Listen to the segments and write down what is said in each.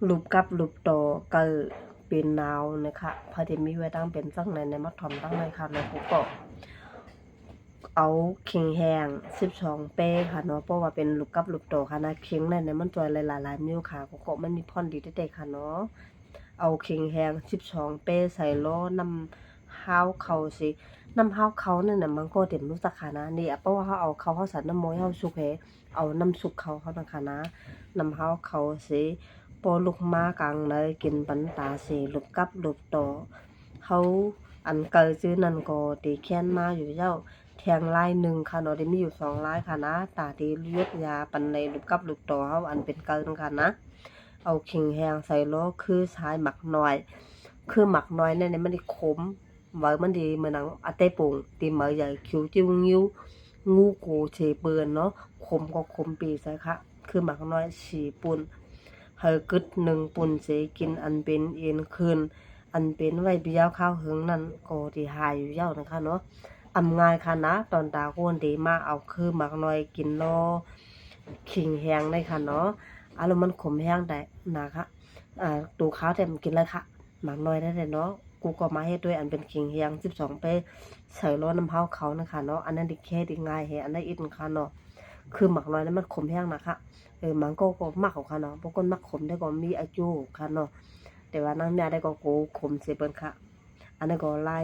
รูปกับรูปต่อก็เป็นนาวนะคะพอดีมีไว้ตั้งเป็นสักในมัดถอมตั้งในค่ะในปุ๊กก็เอาเข่งแหง12เป้ค่ะเนาะเพราะว่าเป็นรูปกับรูปต่อค่ะนะเข่งในมันจอยหลายๆนิ้วค่ะปุ๊กก็มันมีพ่อนดีเด็ดๆค่ะเนาะเอาเข่งแหง12เป้ใส่ล้อนำห้าวเขาสิน้ำห้าวเขานั่นน่ะมันก็เต็มรู้สักค่ะนะนี่เพราะว่าเขาเอาเขาใส่น้ำม้อยเขาสุกเอาน้ำสุกเขานะคะนะน้ำห้าวเขาสิพอลูกมากลางเลยกินปันตาสิลูกกับลูกต่อเขาอันเกิดซื้อนั่นก็ตีแค้นมาอยู่เจ้าแทงลายหนึ่งค่ะเนาะได้มีอยู่2ลายค่ะนะตาตีเลือดยาปันในลูกกับลูกต่อเขาอันเป็นเกินค่ะนะเอาขิงแหงใส่ล้อคือใช้หมักน้อยคือหมักน้อยเนี่ยมันได้ขมไว้มันดีเหมือนหนังอาเต้ปุ่งตีเหมือนใหญ่คิวจิ้วงิ้วงูโกเชเปินเนาะขมก็ขมปีใส่ค่ะคือหมักน้อยฉีปุ่นเฮอกึด1ปุ่นเสกินอันเป็นเอ็นคืนอันเป็นไว้เบี้ยวข้าวเหิงนั่นก็ที่หายอยู่เย้านะคะเนาะอำง่ายค่ะนะตอนตาโคนดีมาเอาคือหมักน้อยกินรอขิงแห้งได้ค่ะเนาะอารมณ์มันขมแห้งได้นะคะตูขาวแต่มันกินเลยค่ะหมักน้อยได้เนาะกูก็มาเฮ็ดด้วยอันเป็นขิงแห้ง12ไปใส่ร้อนน้ำเผาเขานะคะเนาะอันนั้นดิแค่ดิง่ายแฮอันนั้นอีกค่ะเนาะคือหมักน้อยนั้นมันขมแห้งนะคะมันก็มักของค่ะเนาะบางคนมักขมได้ก็มีอายุค่ะเนาะแต่ว่านางแม่ได้ก็โกขมเสิเปิ้นค่ะอันนั้นก็ไล่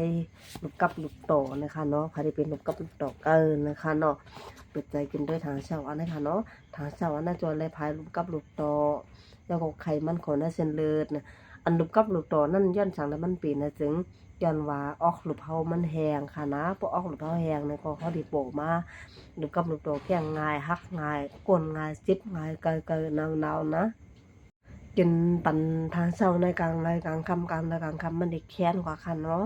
ลูกกับลูกโตนะคะเนาะพาได้เป็นลูกกับลูกโตนะคะเนาะเปิดใจกินด้วยทางเช้าอันนั้นค่ะเนาะทางเช้าอันนั้นจวนเลยพายลูกกับลูกโตแล้วก็ไขมันของน่ะเส้นเลือดนะอันลูกกับลูกโตนั่นย้อนสั่งแล้วมันปีนะจึงย้อนว่าออกลูกเฮามันแห้งค่ะนะพอออกลูกเฮาแห้งเนี่ยก็เขาไดิโปะมาลูกกับลูกโตแข็งง่ายหักง่ายก้นง่ายจิบง่ายเกยๆนาวๆนะกินปันทางเช้าในกลางค่ำกลางในกลางค่ำมันได้แค้นกว่าคันเนาะ